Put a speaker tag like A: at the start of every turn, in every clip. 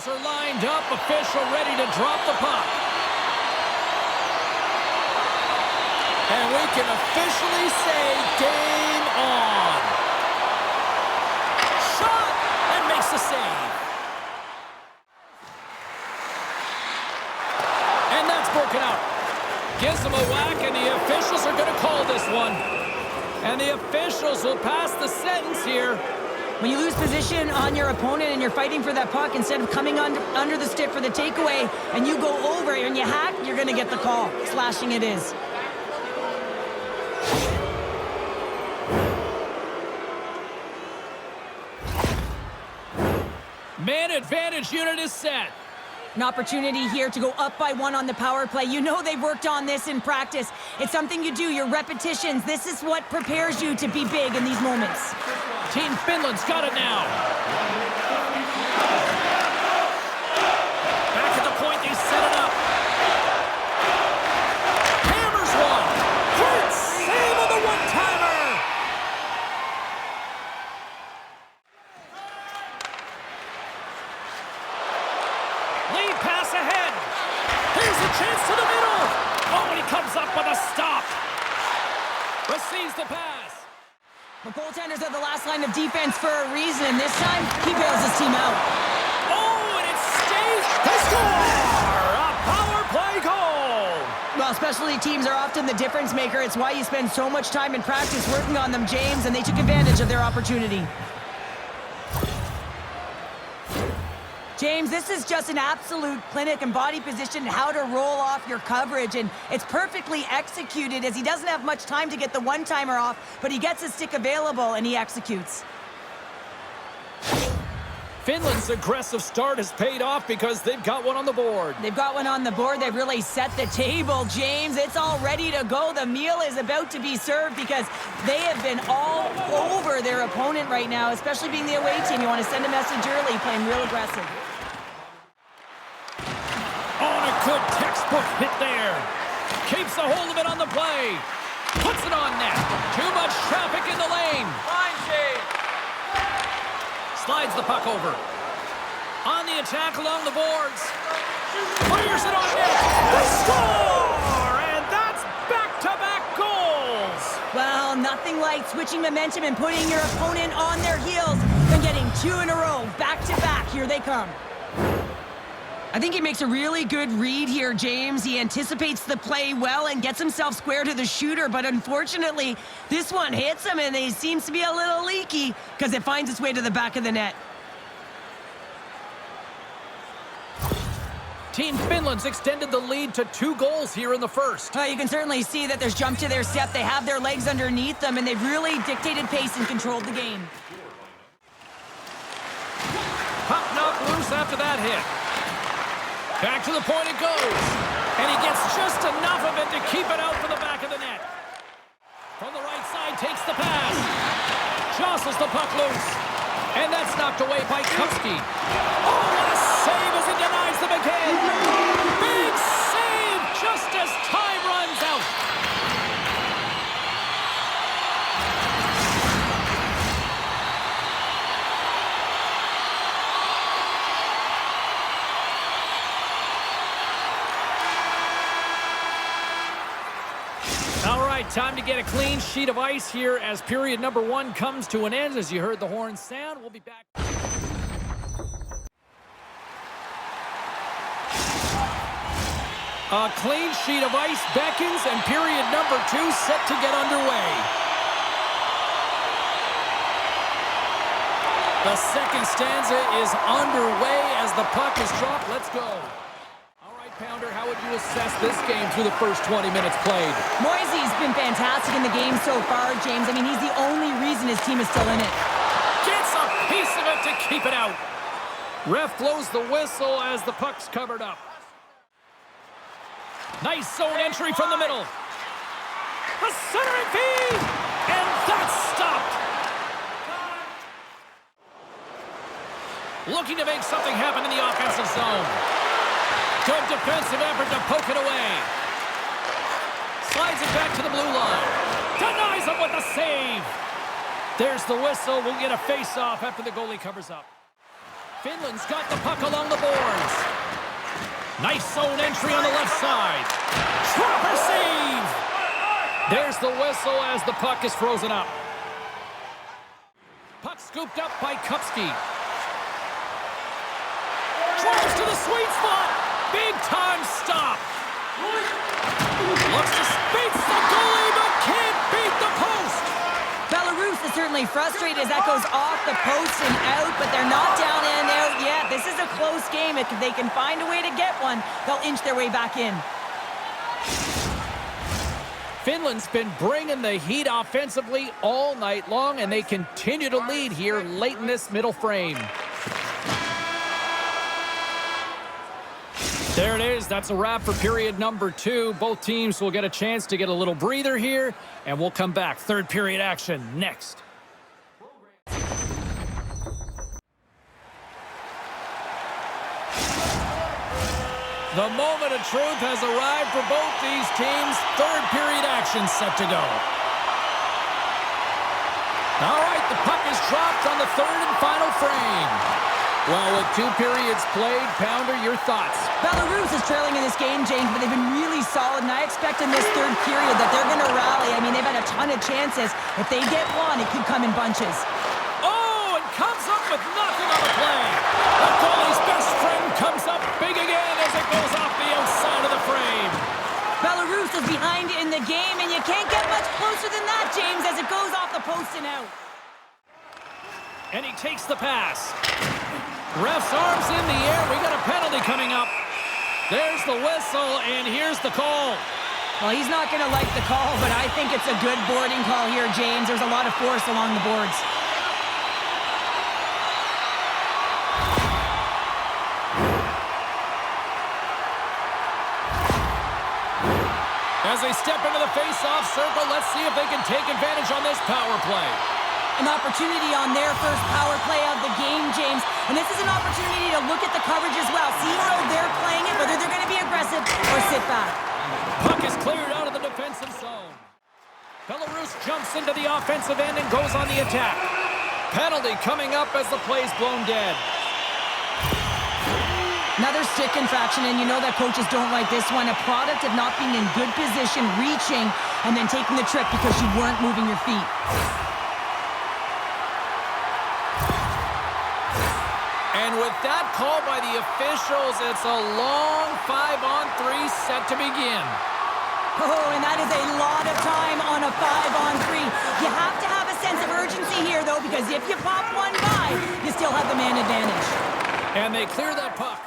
A: Officials are lined up. Official ready to drop the puck. And we can officially say game on. Shot! And makes the save. And that's broken out. Gives him a whack, and the officials are going to call this one. And the officials will pass the sentence here.
B: When you lose position on your opponent and you're fighting for that puck, instead of coming under the stick for the takeaway, and you go over and you hack, you're going to get the call. Slashing it is.
A: Man advantage unit is set.
B: An opportunity here to go up by 1 on the power play. You know they've worked on this in practice. It's something you do, your repetitions. This is what prepares you to be big in these moments.
A: Team Finland's got it now. Back at the point, they set it up. Hammers one. Hurt save on the one-timer. Lead pass ahead. Here's a chance to the middle. Oh, and he comes up with a stop. Receives the pass.
B: The goaltenders are the last line of defense for a reason, and this time, he bails his team out.
A: Oh, and it stays. They score! A power play goal!
B: Well, specialty teams are often the difference maker. It's why you spend so much time in practice working on them, James, and they took advantage of their opportunity. James, this is just an absolute clinic and body position, how to roll off your coverage, and it's perfectly executed as he doesn't have much time to get the one-timer off, but he gets his stick available and he executes.
A: Finland's aggressive start has paid off because they've got one on the board.
B: They've got one on the board. They've really set the table, James. It's all ready to go. The meal is about to be served because they have been all over their opponent right now, especially being the away team. You want to send a message early, playing real aggressive.
A: On a good textbook hit there. Keeps a hold of it on the play. Puts it on net. Too much traffic in the lane. Fine shade. Slides the puck over. On the attack along the boards. Fires it on net. They score! And that's back-to-back goals.
B: Well, nothing like switching momentum and putting your opponent on their heels than getting 2 in a row. Back-to-back. Here they come. I think he makes a really good read here, James. He anticipates the play well and gets himself square to the shooter, but unfortunately, this one hits him and he seems to be a little leaky because it finds its way to the back of the net.
A: Team Finland's extended the lead to 2 goals here in the first.
B: Well, you can certainly see that there's jump to their step. They have their legs underneath them, and they've really dictated pace and controlled the game.
A: Puck knocked loose after that hit. Back to the point it goes. And he gets just enough of it to keep it out for the back of the net. From the right side, takes the pass. Jostles the puck loose. And that's knocked away by Kupski. Oh, what a save as he denies them again. Big save just as time runs out. All right, time to get a clean sheet of ice here as period number 1 comes to an end. As you heard the horn sound, we'll be back. A clean sheet of ice beckons, and period number 2 set to get underway. The second stanza is underway as the puck is dropped. Let's go. Pounder, how would you assess this game through the first 20 minutes played?
B: Moisey's been fantastic in the game so far, James. I mean, he's the only reason his team is still in it.
A: Gets a piece of it to keep it out. Ref blows the whistle as the puck's covered up. Nice zone entry from the middle. A centering feed! And that's stopped. Looking to make something happen in the offensive zone. Good defensive effort to poke it away. Slides it back to the blue line. Denies him with the save. There's the whistle. We'll get a face-off after the goalie covers up. Finland's got the puck along the boards. Nice zone entry on the left side. Proper save! There's the whistle as the puck is frozen up. Puck scooped up by Kupski. Drives to the sweet spot. Big time stop. Looks to space the goalie, but can't beat the post.
B: Belarus is certainly frustrated as that goes off the post and out, but they're not down and out yet. This is a close game. If they can find a way to get one, they'll inch their way back in.
A: Finland's been bringing the heat offensively all night long, and they continue to lead here late in this middle frame. There it is. That's a wrap for period number 2. Both teams will get a chance to get a little breather here, and we'll come back. Third period action next. The moment of truth has arrived for both these teams. Third period action set to go. All right, the puck is dropped on the third and final frame. Well, with 2 periods played, Pounder, your thoughts?
B: Belarus is trailing in this game, James, but they've been really solid, and I expect in this third period that they're going to rally. I mean, they've had a ton of chances. If they get one, it could come in bunches.
A: Oh, and comes up with nothing on the play. The goalie's best friend comes up big again as it goes off the outside of the frame.
B: Belarus is behind in the game, and you can't get much closer than that, James, as it goes off the post and out.
A: And he takes the pass. Ref's arms in the air. We got a penalty coming up. There's the whistle, and here's the call.
B: Well, he's not going to like the call, but I think it's a good boarding call here, James. There's a lot of force along the boards.
A: As they step into the face-off circle, let's see if they can take advantage on this power play.
B: An opportunity on their first power play of the game, James. And this is an opportunity to look at the coverage as well. See how they're playing it, whether they're going to be aggressive or sit back.
A: Puck is cleared out of the defensive zone. Belarus jumps into the offensive end and goes on the attack. Penalty coming up as the play's blown dead.
B: Another stick infraction, and you know that coaches don't like this one. A product of not being in good position, reaching, and then taking the trick because you weren't moving your feet.
A: And with that call by the officials, it's a long 5-on-3 set to begin.
B: Oh, and that is a lot of time on a 5-on-3. You have to have a sense of urgency here, though, because if you pop one by, you still have the man advantage.
A: And they clear that puck.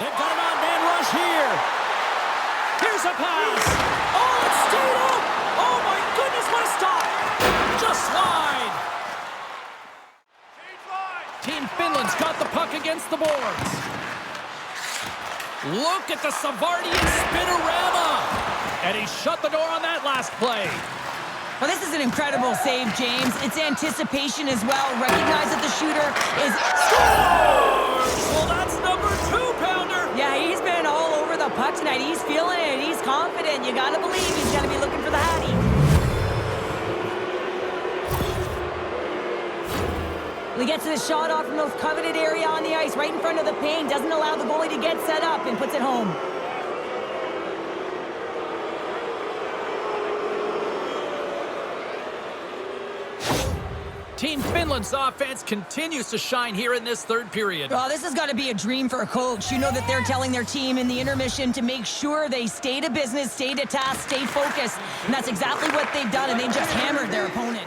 A: They've got a man rush here. Here's a pass. Oh, it stayed up. Oh, my goodness, what a stop. Just wide. Team Finland's got the puck against the boards. Look at the Savardian spinorama. And he shut the door on that last play.
B: Well, this is an incredible save, James. It's anticipation as well. Recognize that the shooter is...
A: Scores! Well, that's number 2, Pounder.
B: Yeah, he's been all over the puck tonight. He's feeling it. He's confident. You got to believe he's going to be looking for the Hattie. He gets the shot off from the coveted area on the ice, right in front of the paint. Doesn't allow the goalie to get set up and puts it home.
A: Team Finland's offense continues to shine here in this third period.
B: Oh, this has got to be a dream for a coach. You know that they're telling their team in the intermission to make sure they stay to business, stay to task, stay focused. And that's exactly what they've done, and they just hammered their opponent.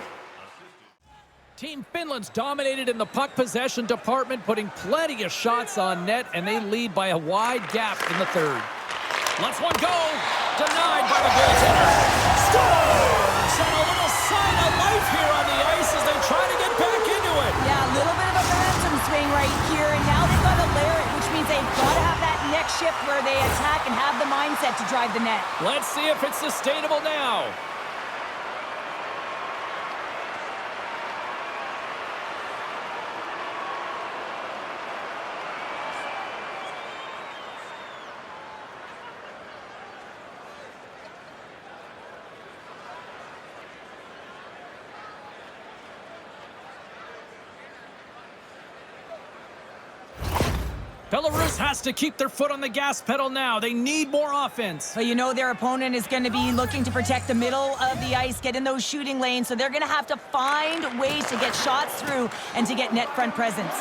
A: Team Finland's dominated in the puck possession department, putting plenty of shots on net, and they lead by a wide gap in the third. Lets one go. Denied by the goaltender. Scores! And a little sign of life here on the ice as they try to get back into it.
B: Yeah, a little bit of a phantom swing right here, and now they've got to layer it, which means they've got to have that next shift where they attack and have the mindset to drive the net.
A: Let's see if it's sustainable now. Belarus has to keep their foot on the gas pedal now. They need more offense.
B: But you know their opponent is going to be looking to protect the middle of the ice, get in those shooting lanes, so they're going to have to find ways to get shots through and to get net front presence.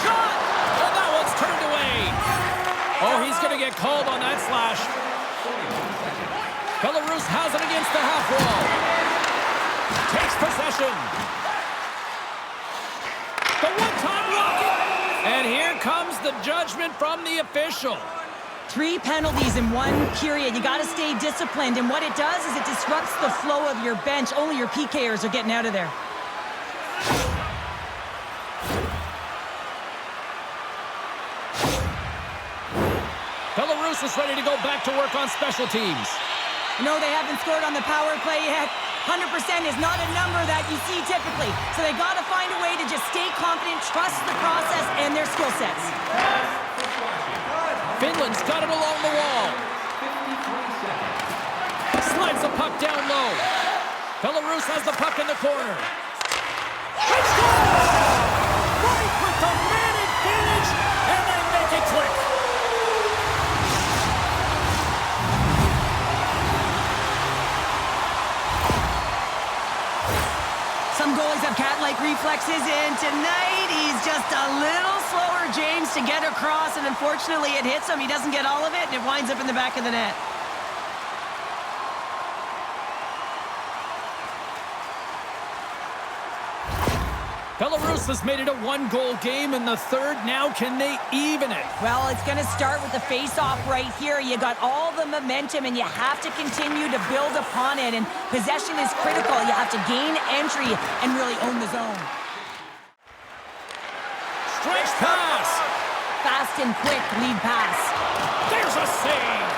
A: Shot! And that one's turned away. Oh, he's going to get called on that slash. Belarus has it against the half wall. Takes possession. The one-time rocket. And here comes the judgment from the official.
B: 3 penalties in 1 period. You got to stay disciplined, and what it does is it disrupts the flow of your bench. Only your PKers are getting out of there.
A: Belarus is ready to go back to work on special teams.
B: No, they haven't scored on the power play yet. 100% is not a number that you see typically. So they got to find a way to just stay confident, trust the process and their skill sets.
A: Finland's got it along the wall. Slides the puck down low. Belarus has the puck in the corner. They score! Right with the man advantage, and they make it click.
B: Some goalies have cat-like reflexes, and tonight he's just a little slower, James, to get across, and unfortunately it hits him. He doesn't get all of it, and it winds up in the back of the net.
A: Belarus has made it a 1-goal game in the third. Now can they even it?
B: Well, it's going to start with the face-off right here. You got all the momentum, and you have to continue to build upon it, and possession is critical. You have to gain entry and really own the zone.
A: Stretch pass.
B: Fast and quick lead pass.
A: There's a save.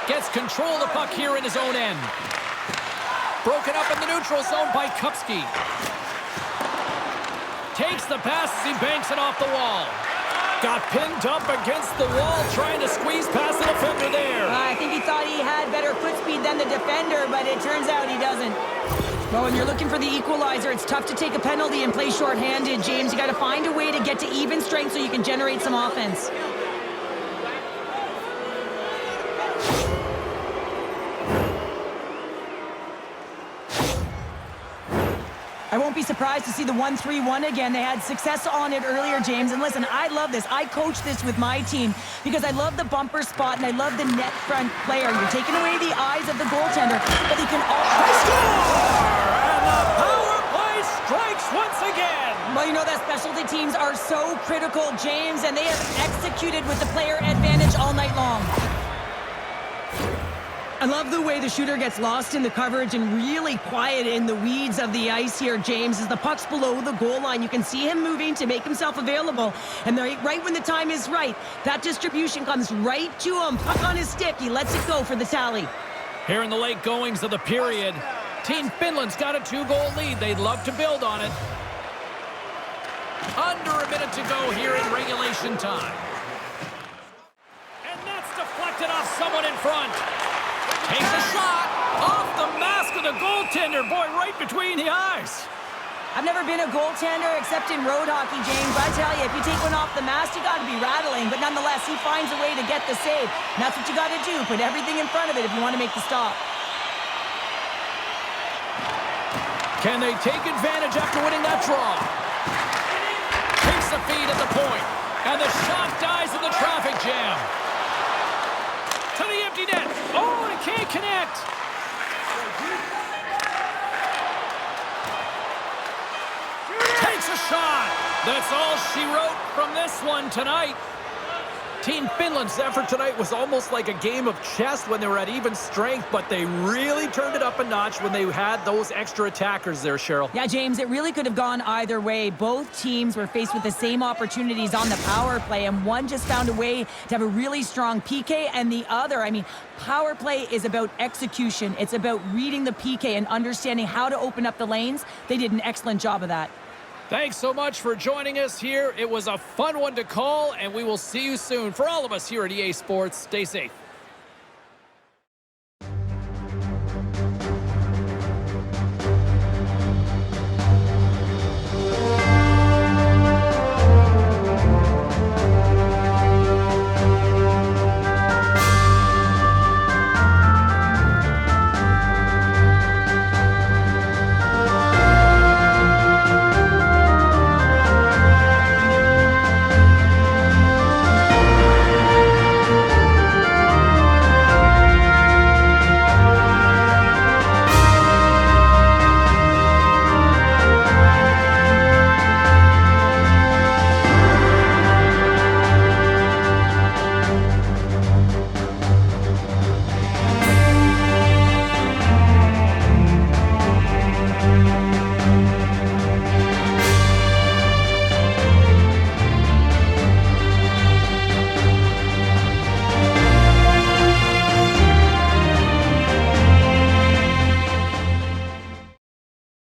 A: Gets control of the puck here in his own end. Broken up in the neutral zone by Kupski. Takes the pass as he banks it off the wall. Got pinned up against the wall, trying to squeeze past the defender there.
B: I think he thought he had better foot speed than the defender, but it turns out he doesn't. Well, when you're looking for the equalizer, it's tough to take a penalty and play shorthanded, James. You got to find a way to get to even strength so you can generate some offense. I won't be surprised to see the 1-3-1 again. They had success on it earlier, James. And listen, I love this. I coach this with my team because I love the bumper spot and I love the net front player. You're taking away the eyes of the goaltender, but he can also
A: score! And the power play strikes once again.
B: Well, you know that specialty teams are so critical, James, and they have executed with the player advantage all night long. I love the way the shooter gets lost in the coverage and really quiet in the weeds of the ice here, James. As the puck's below the goal line, you can see him moving to make himself available. And right when the time is right, that distribution comes right to him. Puck on his stick, he lets it go for the tally.
A: Here in the late goings of the period, Team Finland's got a 2-goal lead. They'd love to build on it. Under a minute to go here in regulation time. And that's deflected off someone in front. Takes a shot off the mask of the goaltender. Boy, right between the eyes.
B: I've never been a goaltender except in road hockey, James. But I tell you, if you take one off the mask, you got to be rattling. But nonetheless, he finds a way to get the save. And that's what you got to do. Put everything in front of it if you want to make the stop.
A: Can they take advantage after winning that draw? Takes the feed at the point. And the shot dies in the traffic jam. To the empty net. Oh, he can't connect. Takes a shot. That's all she wrote from this one tonight. Team Finland's effort tonight was almost like a game of chess when they were at even strength, but they really turned it up a notch when they had those extra attackers there, Cheryl.
B: Yeah, James, it really could have gone either way. Both teams were faced with the same opportunities on the power play, and one just found a way to have a really strong PK, and the other, I mean, power play is about execution. It's about reading the PK and understanding how to open up the lanes. They did an excellent job of that.
A: Thanks so much for joining us here. It was a fun one to call, and we will see you soon. For all of us here at EA Sports, stay safe.